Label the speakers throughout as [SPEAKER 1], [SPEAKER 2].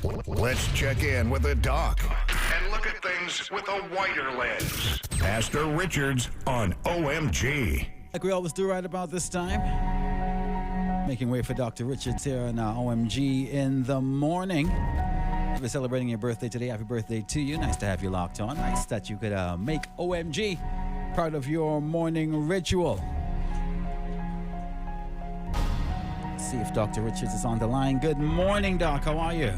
[SPEAKER 1] Let's check in with the doc and look at things with a wider lens. Pastor Richards on OMG.
[SPEAKER 2] Like we always do right about this time. Making way for Dr. Richards here on OMG in the morning. If you're celebrating your birthday today, happy birthday to you. Nice to have you locked on. Nice that you could make OMG part of your morning ritual. Let's see if Dr. Richards is on the line. Good morning, Doc. How are you?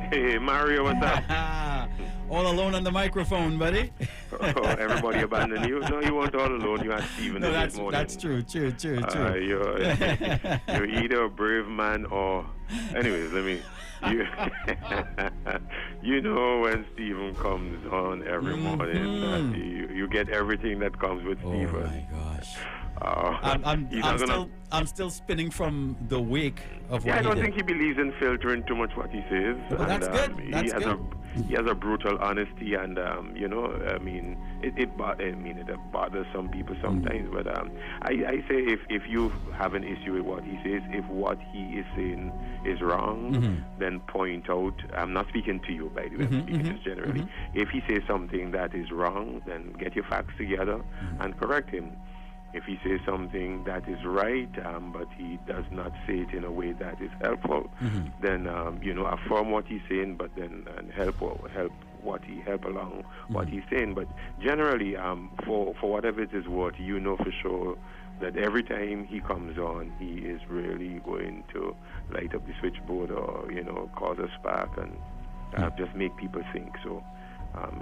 [SPEAKER 3] Hey, Mario, what's up?
[SPEAKER 2] All alone on the microphone, buddy.
[SPEAKER 3] Oh, everybody abandoned you? No, you weren't all alone. You had Stephen this morning.
[SPEAKER 2] That's true.
[SPEAKER 3] You're either a brave man or... Anyways, you know when Stephen comes on every morning, that you get everything that comes with Stephen.
[SPEAKER 2] Oh, my gosh. I'm still spinning from the wake of what
[SPEAKER 3] I don't
[SPEAKER 2] he
[SPEAKER 3] think he believes in filtering too much what he says.
[SPEAKER 2] Well, that's good.
[SPEAKER 3] He has a brutal honesty, and it bothers some people sometimes. But I say if you have an issue with what he says, if what he is saying is wrong, then point out. I'm not speaking to you, by the way. I'm speaking just generally. If he says something that is wrong, then get your facts together and correct him. If he says something that is right, but he does not say it in a way that is helpful, then affirm what he's saying, but then help along what he's saying. But generally, for whatever it is worth, you know for sure that every time he comes on, he is really going to light up the switchboard or cause a spark and just make people think. So,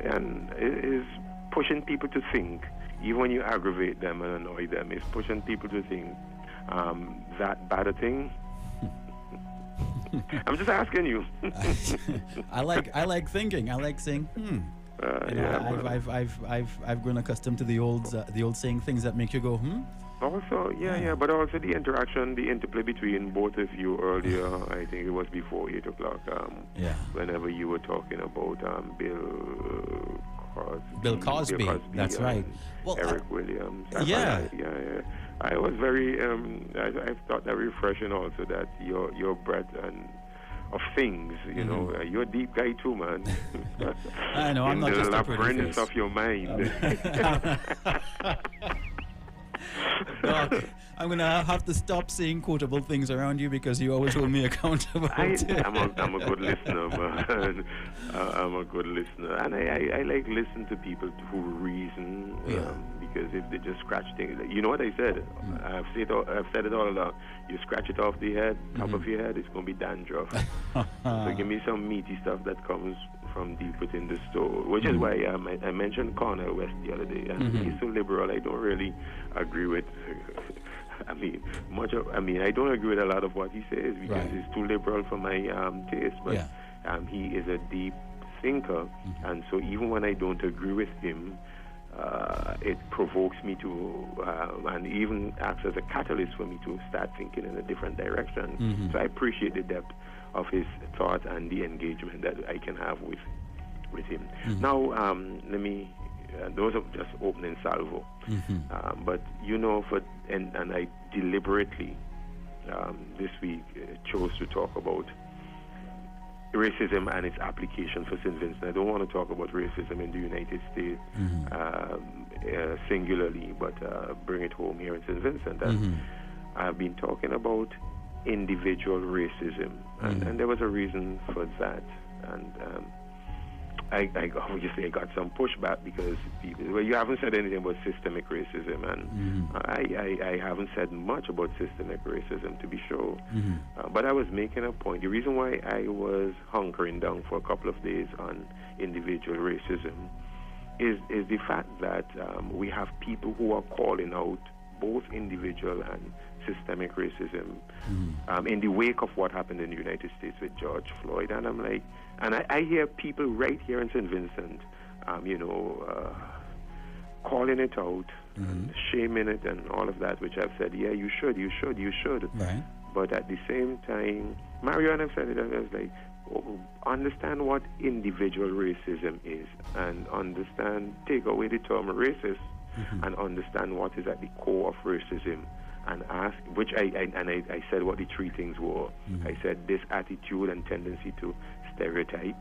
[SPEAKER 3] and it is pushing people to think. Even when you aggravate them and annoy them, it's pushing people to think that bad a thing. I'm just asking you.
[SPEAKER 2] I like thinking. I like saying, I've grown accustomed to the old saying things that make you go,
[SPEAKER 3] Also, but also the interaction, the interplay between both of you earlier. I think it was before 8 o'clock. Whenever you were talking about Bill Cosby.
[SPEAKER 2] That's right.
[SPEAKER 3] Well, Eric Williams. I was very. I thought that refreshing also that your breadth and of things. You're a deep guy too, man.
[SPEAKER 2] I know. I'm not just a pretty face.
[SPEAKER 3] Of your mind.
[SPEAKER 2] Doc, I'm going to have to stop saying quotable things around you because you always hold me accountable.
[SPEAKER 3] I'm a good listener, man. I'm a good listener. And I like listening to people who reason because if they just scratch things. You know what I said? I've said it all along. You scratch it off the head, top of your head, it's going to be dandruff. So give me some meaty stuff that comes from deep within the store, which is why I mentioned Cornel West the other day, and he's so liberal. I don't really agree with. I don't agree with a lot of what he says because it's too liberal for my taste. But he is a deep thinker, and so even when I don't agree with him, it provokes me to, and even acts as a catalyst for me to start thinking in a different direction. So I appreciate the depth of his thought and the engagement that I can have with him. Now, those are just opening salvo. But and I deliberately this week chose to talk about racism and its application for St. Vincent. I don't want to talk about racism in the United States singularly, but bring it home here in St. Vincent. And I've been talking about individual racism, and there was a reason for that. And I got some pushback because people, you haven't said anything about systemic racism, and I haven't said much about systemic racism, to be sure. But I was making a point. The reason why I was hunkering down for a couple of days on individual racism is the fact that we have people who are calling out both individual and systemic racism in the wake of what happened in the United States with George Floyd. And I'm like, and I hear people right here in St. Vincent, calling it out, and shaming it and all of that, which I've said, yeah, you should.
[SPEAKER 2] Right.
[SPEAKER 3] But at the same time, Mario and I've said it, I was like, understand what individual racism is, and take away the term racist, and understand what is at the core of racism, and ask, which I said what the three things were. I said this attitude and tendency to stereotype,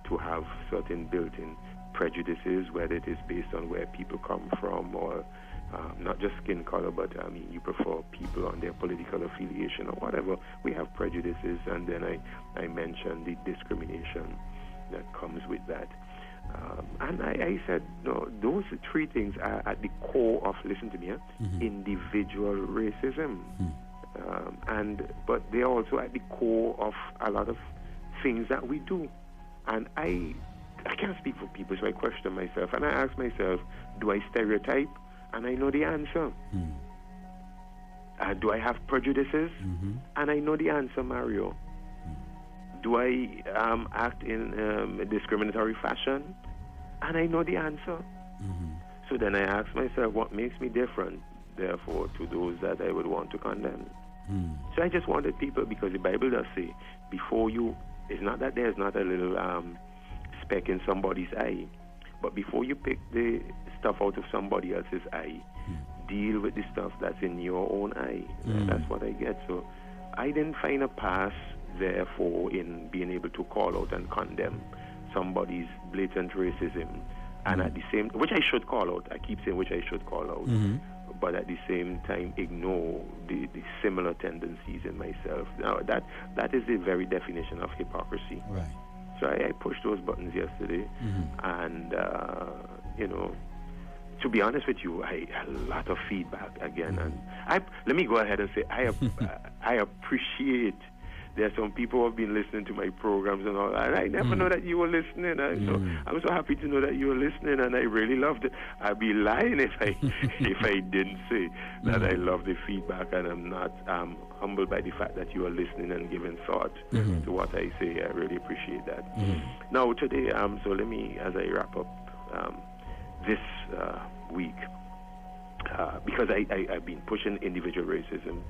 [SPEAKER 3] to have certain built-in prejudices, whether it is based on where people come from or not just skin color, but I mean, you prefer people on their political affiliation or whatever. We have prejudices, and then I mentioned the discrimination that comes with that. And I said, no, those three things are at the core of, listen to me, individual racism. But they are also at the core of a lot of things that we do. And I can't speak for people, so I question myself. And I ask myself, do I stereotype? And I know the answer. Do I have prejudices? And I know the answer, Mario. Do I act in a discriminatory fashion? And I know the answer. So then I ask myself, what makes me different, therefore, to those that I would want to condemn? So I just wanted people, because the Bible does say, before you, it's not that there's not a little speck in somebody's eye, but before you pick the stuff out of somebody else's eye, deal with the stuff that's in your own eye. That's what I get. So I didn't find a pass, therefore, in being able to call out and condemn somebody's blatant racism, and at the same, which I should call out. I keep saying which I should call out, but at the same time ignore the similar tendencies in myself. Now that is the very definition of hypocrisy. Right. So I pushed those buttons yesterday, and you know, to be honest with you, I had a lot of feedback again, and let me go ahead and say I appreciate. There's some people who have been listening to my programs and all, and I never know that you were listening. So I'm so happy to know that you were listening, and I really loved it. I'd be lying if I didn't say that I love the feedback, and I'm not humbled by the fact that you are listening and giving thought to what I say. I really appreciate that. Now today, so let me, as I wrap up this week, because I've been pushing individual racism,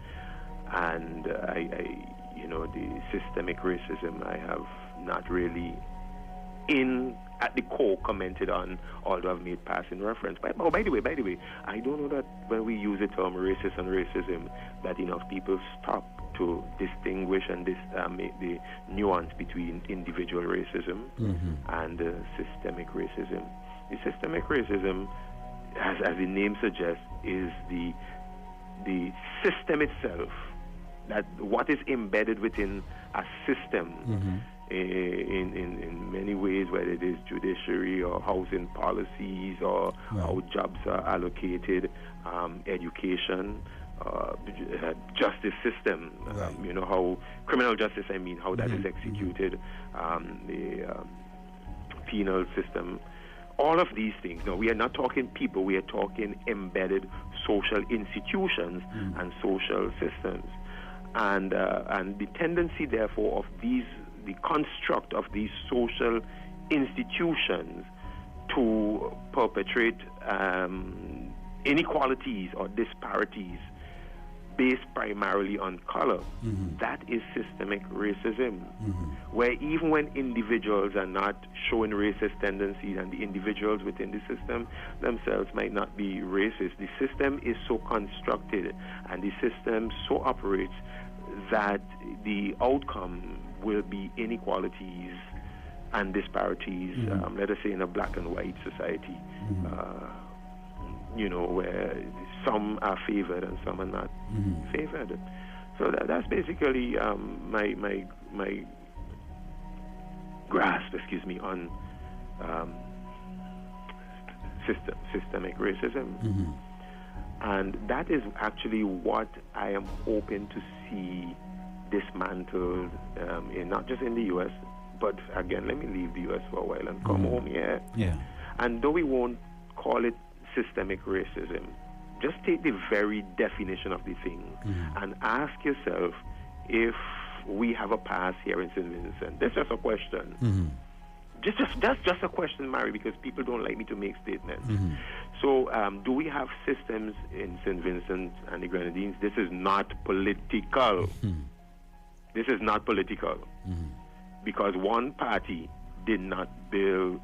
[SPEAKER 3] and you know, the systemic racism I have not really at the core commented on, although I've made passing reference. By the way, I don't know that when we use the term racist and racism, that enough people stop to distinguish and make the nuance between individual racism and systemic racism. The systemic racism, as the name suggests, is the system itself, that what is embedded within a system in many ways, whether it is judiciary or housing policies or how jobs are allocated, education, justice system, you know, how criminal justice, how that is executed, the penal system. All of these things. Now, we are not talking people, we are talking embedded social institutions and social systems. And the tendency, therefore, of the construct of these social institutions to perpetrate inequalities or disparities based primarily on color, that is systemic racism, where even when individuals are not showing racist tendencies and the individuals within the system themselves might not be racist, the system is so constructed and the system so operates that the outcome will be inequalities and disparities, let us say in a black and white society, you know, where some are favored and some are not favored. So that's basically my grasp, on systemic racism. And that is actually what I am hoping to see dismantled, not just in the U.S., but again, let me leave the U.S. for a while and come home here. Yeah. And though we won't call it systemic racism, just take the very definition of the thing and ask yourself if we have a past here in St. Vincent. That's just a question. That's just a question, Mary, because people don't like me to make statements. So, do we have systems in St. Vincent and the Grenadines? This is not political. This is not political. Because one party did not build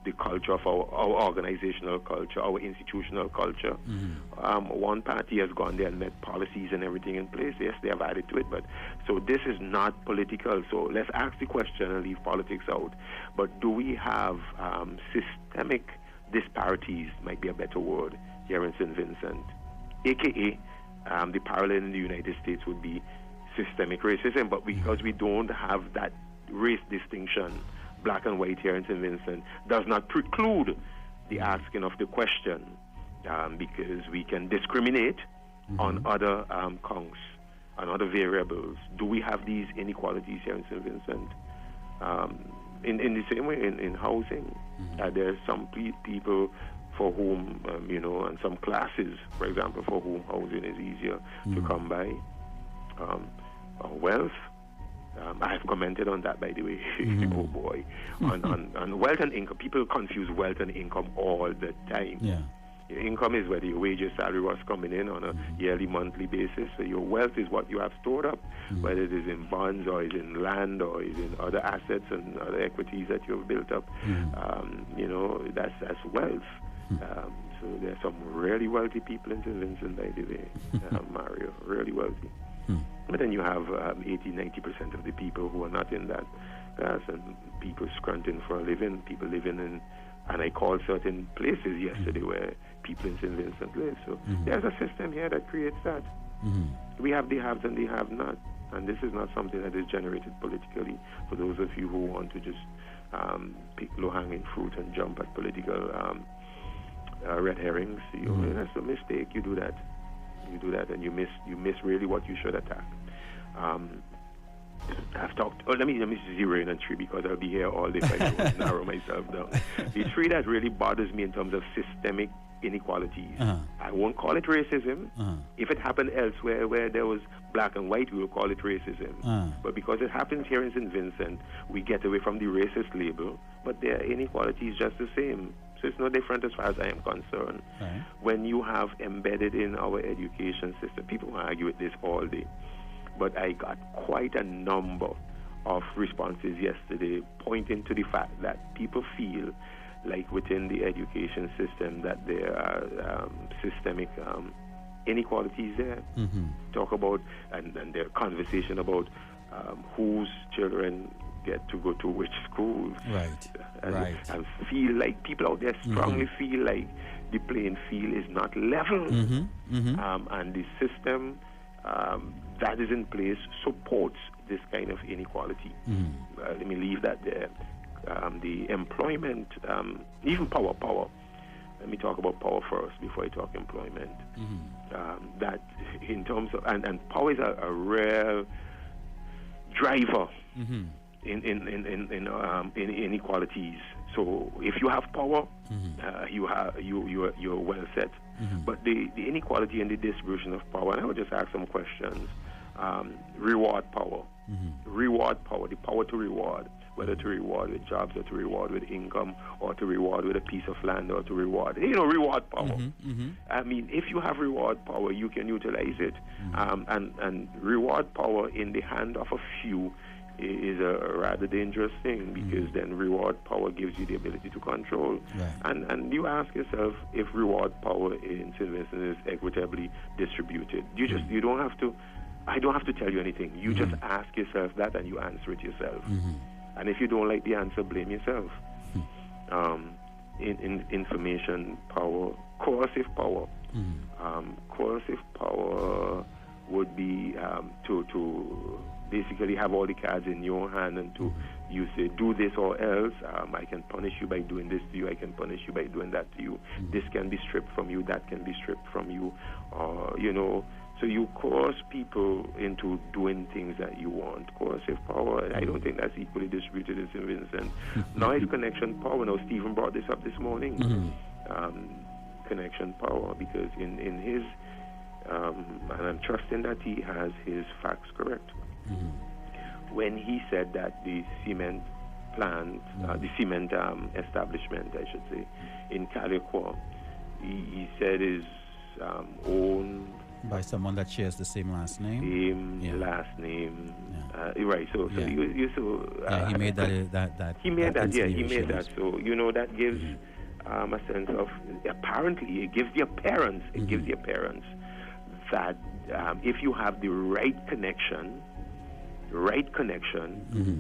[SPEAKER 3] the culture of our organizational culture, our institutional culture. One party has gone there and met policies and everything in place. Yes, they have added to it, but so this is not political. So let's ask the question and leave politics out. But do we have systemic disparities, might be a better word, here in St. Vincent? AKA, the parallel in the United States would be systemic racism, but because we don't have that race distinction, black and white here in St. Vincent, does not preclude the asking of the question, because we can discriminate on other counts, on other variables. Do we have these inequalities here in St. Vincent? In the same way in housing, there are some people for whom, and some classes, for example, for whom housing is easier to come by. Wealth, I have commented on that, by the way. Oh boy, on wealth and income. People confuse wealth and income all the time.
[SPEAKER 2] Yeah.
[SPEAKER 3] Your income is whether your wages, salary was coming in on a yearly, monthly basis. So your wealth is what you have stored up, whether it is in bonds or is in land or is in other assets and other equities that you have built up. That's wealth. So there are some really wealthy people in St. Vincent, by the way, Mario, really wealthy. But then you have 80-90% of the people who are not in that class, and people scrunting for a living, people living in, and I called certain places yesterday where people in St. Vincent live. So there's a system here that creates that. We have the haves and the have-not, and this is not something that is generated politically. For those of you who want to just pick low-hanging fruit and jump at political red herrings, that's a mistake. You do that. And you miss really what you should attack. I've talked. Let me zero in on three, because I'll be here all day if I don't narrow myself down. The three that really bothers me in terms of systemic inequalities. I won't call it racism. If it happened elsewhere where there was black and white, we will call it racism. But because it happens here in St. Vincent, we get away from the racist label. But their inequality is just the same. So it's no different as far as I am concerned.
[SPEAKER 2] Right.
[SPEAKER 3] When you have embedded in our education system, people argue with this all day, but I got quite a number of responses yesterday pointing to the fact that people feel like within the education system that there are systemic inequalities there. Talk about, and their conversation about whose children get to go to which schools.
[SPEAKER 2] Right.
[SPEAKER 3] And feel like people out there strongly feel like the playing field is not level. And the system that is in place supports this kind of inequality. Let me leave that there. The employment, even power. Let me talk about power first before I talk employment. That in terms of, and power is a rare driver in inequalities. So if you have power, you're well set. But the inequality and the distribution of power, and I would just ask some questions. Reward power, the power to reward, whether to reward with jobs or to reward with income or to reward with a piece of land or to reward, reward power. I mean, if you have reward power, you can utilize it. And reward power in the hand of a few is a rather dangerous thing, because then reward power gives you the ability to control. And you ask yourself if reward power in St. Vincent is equitably distributed. You don't have to, I don't have to tell you anything. You just ask yourself that and you answer it yourself. And if you don't like the answer, blame yourself. In information power, coercive power. Coercive power would be to basically have all the cards in your hand, and to you say, do this or else. I can punish you by doing this to you. I can punish you by doing that to you. This can be stripped from you. That can be stripped from you. So you coerce people into doing things that you want. Coercive power, I don't think that's equally distributed in St. Vincent. Noise connection power. Now, Stephen brought this up this morning. Connection power, because in his, and I'm trusting that he has his facts correct. When he said that the cement plant, the cement establishment, I should say, in Calico, he said is owned
[SPEAKER 2] By someone that shares the same last name.
[SPEAKER 3] Same last name. Right. So
[SPEAKER 2] Yeah.
[SPEAKER 3] he
[SPEAKER 2] made that.
[SPEAKER 3] He made that. Yeah, he made
[SPEAKER 2] consideration.
[SPEAKER 3] that. So that gives a sense of, apparently it gives the appearance. It gives the appearance that if you have the right connection,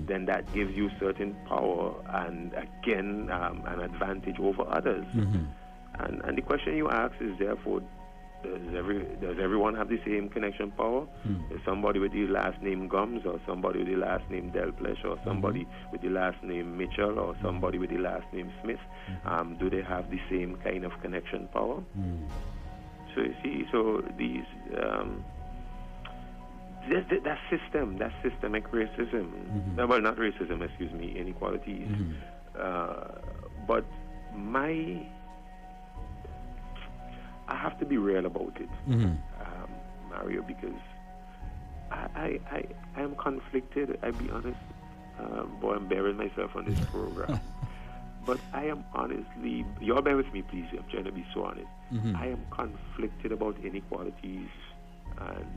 [SPEAKER 3] then that gives you certain power and again an advantage over others. And the question you ask is therefore, does everyone have the same connection power? Is somebody with the last name Gums, or somebody with the last name Delplesh, or somebody with the last name Mitchell, or somebody with the last name Smith? Do they have the same kind of connection power? So you see, these that systemic racism, well, not racism, excuse me, inequalities. But I have to be real about it, Mario, because I am conflicted. I'll be honest. Boy, I'm bearing myself on this program. But I am honestly, y'all bear with me, please. I'm trying to be so honest. I am conflicted about inequalities and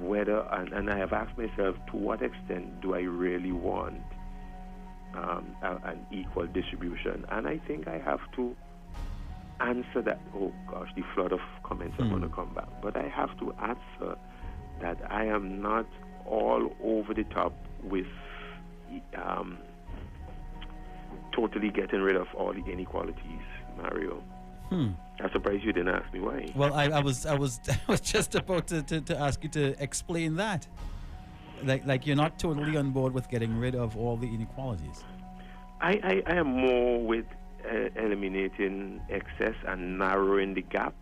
[SPEAKER 3] whether, and I have asked myself, to what extent do I really want an equal distribution? And I think I have to answer that. Oh gosh, the flood of comments are going to come back. But I have to answer that I am not all over the top with totally getting rid of all the inequalities, Mario. I'm surprised you didn't ask me why.
[SPEAKER 2] Well, I was just about to ask you to explain that. Like you're not totally on board with getting rid of all the inequalities.
[SPEAKER 3] I am more with eliminating excess and narrowing the gap,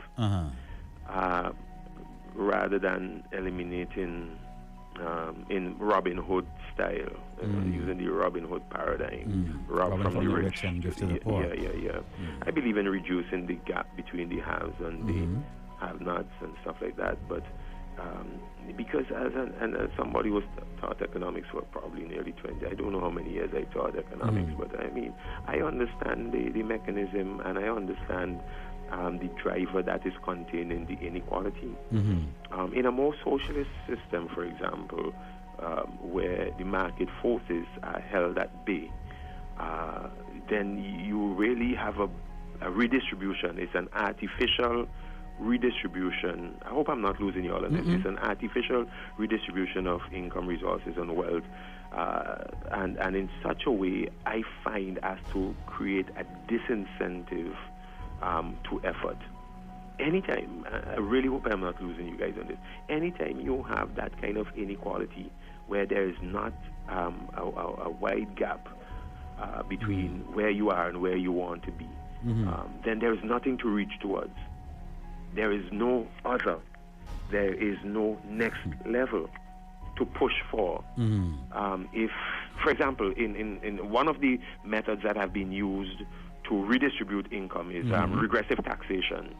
[SPEAKER 3] rather than eliminating in Robin Hood style, using the Robin Hood paradigm, rob from the rich
[SPEAKER 2] and give to the poor.
[SPEAKER 3] Yeah. I believe in reducing the gap between the haves and the have-nots and stuff like that. But because as somebody was taught economics for probably nearly 20, I don't know how many years I taught economics, but I mean, I understand the mechanism, and I understand the driver that is contained in the inequality. In a more socialist system, for example, where the market forces are held at bay, then you really have a redistribution. It's an artificial redistribution. I hope I'm not losing you all on this. It's an artificial redistribution of income, resources, and wealth, and in such a way, I find, as to create a disincentive to effort. Anytime, I really hope I'm not losing you guys on this. Anytime you have that kind of inequality where there is not a wide gap between where you are and where you want to be, then there is nothing to reach towards. There is no other. There is no next level to push for. If, for example, in one of the methods that have been used to redistribute income is regressive taxation.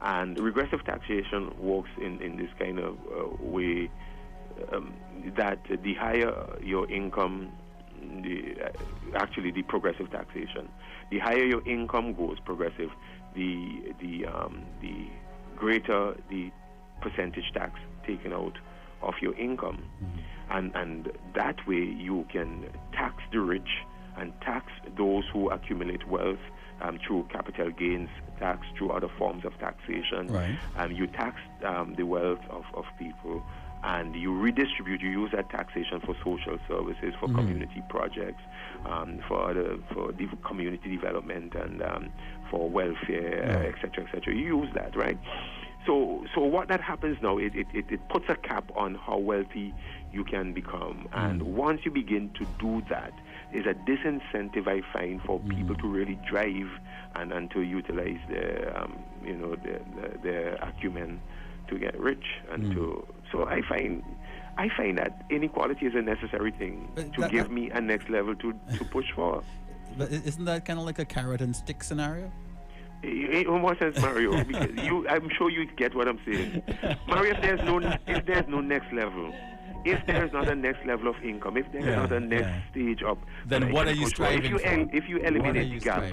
[SPEAKER 3] And regressive taxation works in this kind of way that the higher your income, the progressive taxation, the higher your income goes, progressive, the greater the percentage tax taken out of your income. And that way you can tax the rich and tax those who accumulate wealth through capital gains tax, through other forms of taxation. You tax the wealth of people, and you redistribute. You use that taxation for social services, for community projects, for the community development, and for welfare, etc., etc. You use that, right? So what that happens now, it puts a cap on how wealthy you can become. And once you begin to do that, there's a disincentive, I find, for people to really drive and to utilize their acumen to get rich. And so I find that inequality is a necessary thing to give me a next level to push for.
[SPEAKER 2] But isn't that kind of like a carrot and stick scenario?
[SPEAKER 3] In what sense, Mario? Because I'm sure you get what I'm saying. Mario, if there's no next level, if there is not a next level of income, if there is not a next stage up,
[SPEAKER 2] then what are you striving for?
[SPEAKER 3] If you eliminate the gap,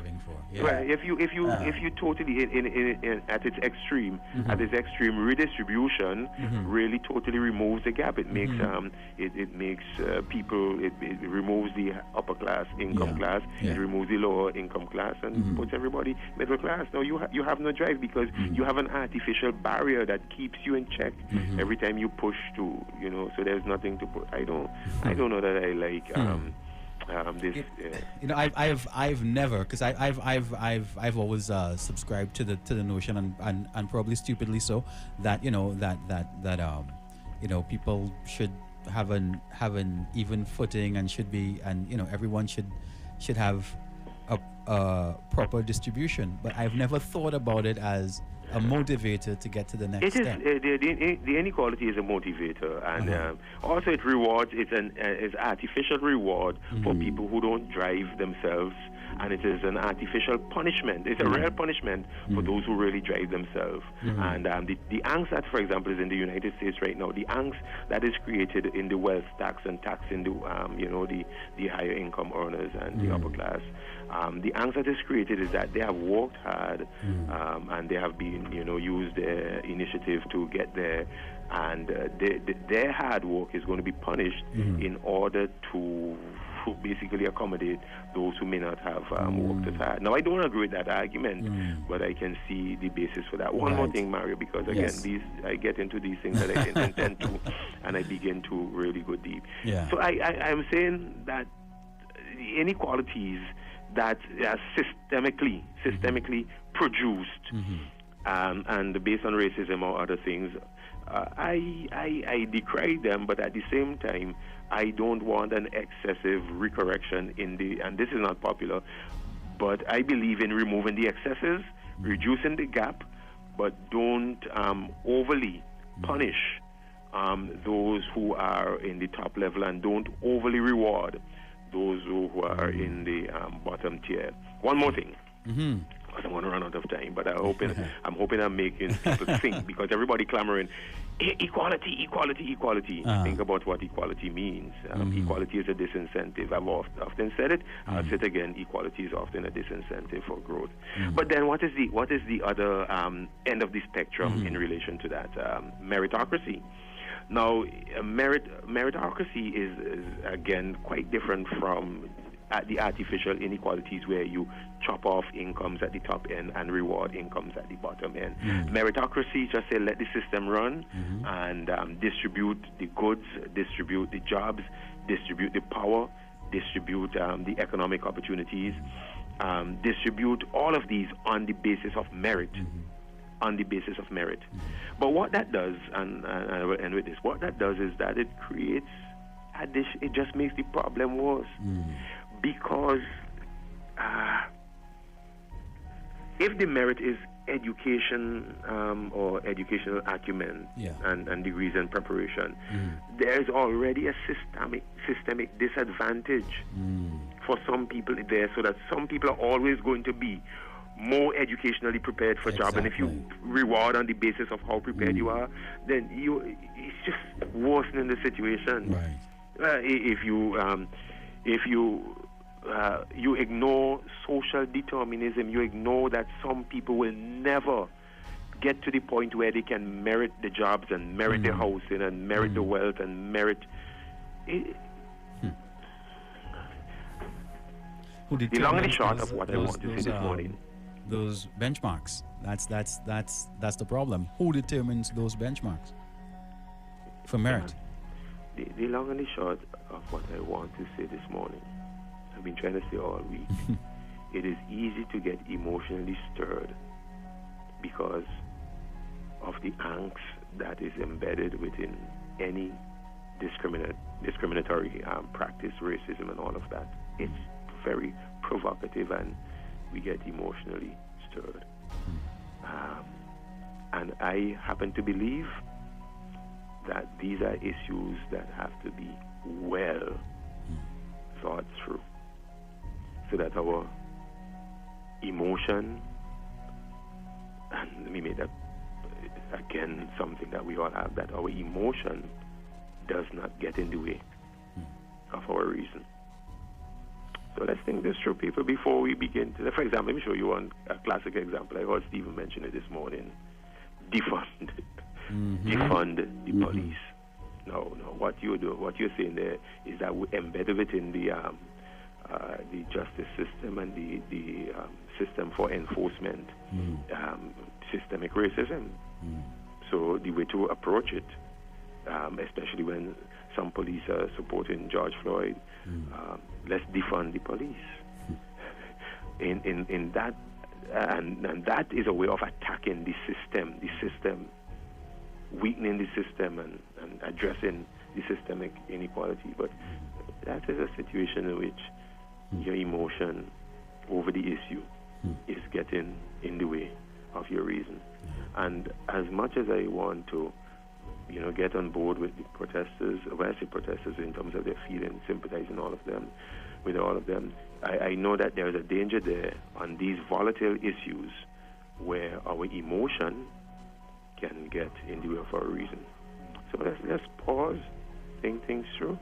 [SPEAKER 2] Yeah.
[SPEAKER 3] well, if you totally in at its extreme, at its extreme redistribution, really totally removes the gap. It makes it makes people, it removes the upper class income class, it removes the lower income class, and puts everybody middle class. Now you have no drive because you have an artificial barrier that keeps you in check every time you push to, so there's nothing to put. I don't know that I like this.
[SPEAKER 2] I've never, because I've always subscribed to the notion, and probably stupidly so, that people should have an even footing, and should be, and everyone should have a proper distribution. But I've never thought about it as a motivator to get to the next step.
[SPEAKER 3] The inequality is a motivator, and also it rewards. It's artificial reward for people who don't drive themselves, and it is an artificial punishment. It's a real punishment for those who really drive themselves. And the angst that, for example, is in the United States right now, the angst that is created in the wealth tax and taxing the higher income earners and the upper class. The angst that is created is that they have worked hard, and they have been, used their initiative to get there, and their hard work is going to be punished in order to basically accommodate those who may not have worked as hard. Now, I don't agree with that argument, but I can see the basis for that. One more thing, Mario, because again, I get into these things that I didn't intend to, and I begin to really go deep. So I'm saying that the inequalities that are systemically produced, and based on racism or other things, I decry them, but at the same time, I don't want an excessive recorrection and this is not popular, but I believe in removing the excesses, reducing the gap, but don't overly punish those who are in the top level, and don't overly reward those who are in the bottom tier. One more thing. Because I'm going to run out of time, but I'm hoping I'm making people think, because everybody clamoring, equality. Think about what equality means. Equality is a disincentive. I've often said it. I'll say it again. Equality is often a disincentive for growth. But then, what is the other end of the spectrum in relation to that? Meritocracy. Now, meritocracy is again quite different from the artificial inequalities where you chop off incomes at the top end and reward incomes at the bottom end. Meritocracy just say let the system run and distribute the goods, distribute the jobs, distribute the power, distribute the economic opportunities, distribute all of these on the basis of merit. On the basis of merit. But what that does, and I will end with this, what that does is that it creates it just makes the problem worse. Because if the merit is education or educational acumen and degrees and preparation, there's already a systemic disadvantage for some people there, so that some people are always going to be more educationally prepared for job, and if you reward on the basis of how prepared you are, then it's just worsening the situation. If you ignore social determinism, you ignore that some people will never get to the point where they can merit the jobs and merit the housing and merit the wealth and merit it. The long and the short of what I want to say this morning.
[SPEAKER 2] Those benchmarks. That's the problem. Who determines those benchmarks for merit?
[SPEAKER 3] The long and the short of what I want to say this morning, I've been trying to say all week. It is easy to get emotionally stirred because of the angst that is embedded within any discriminatory practice, racism, and all of that. It's very provocative, and we get emotionally stirred. And I happen to believe that these are issues that have to be well thought through, so that our emotion, and let me make that again something that we all have, that our emotion does not get in the way of our reason. So let's think this through, people, before we begin to... For example, let me show you one a classic example. I heard Stephen mention it this morning. Defund. Defund the police. No, what you're saying there is that we embed within the justice system and the system for enforcement systemic racism. So the way to approach it, especially when some police are supporting George Floyd, let's defund the police. In that, and that is a way of attacking the system, weakening the system and addressing the systemic inequality. But that is a situation in which your emotion over the issue is getting in the way of your reason. And as much as I want to, get on board with the protesters, when I say protesters in terms of their feelings, sympathizing with all of them, I know that there is a danger there on these volatile issues where our emotion can get in the way of our reason. So let's pause, think things through,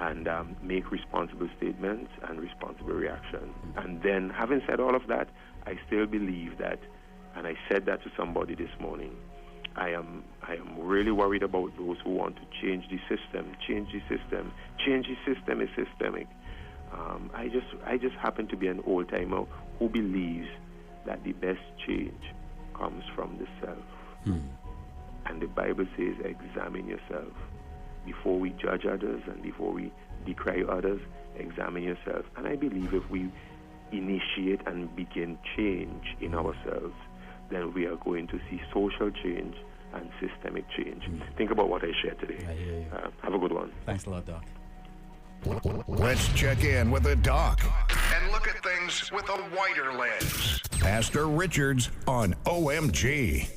[SPEAKER 3] and make responsible statements and responsible reaction. And then, having said all of that, I still believe that, and I said that to somebody this morning, I am really worried about those who want to change the system. Change the system is systemic. I just happen to be an old timer who believes that the best change comes from the self. And the Bible says, examine yourself. Before we judge others and before we decry others, examine yourself. And I believe if we initiate and begin change in ourselves, then we are going to see social change and systemic change. Think about what I shared today.
[SPEAKER 2] I hear you.
[SPEAKER 3] Have a good one.
[SPEAKER 2] Thanks a lot, Doc.
[SPEAKER 1] Let's check in with the doc and look at things with a wider lens. Pastor Richards on OMG.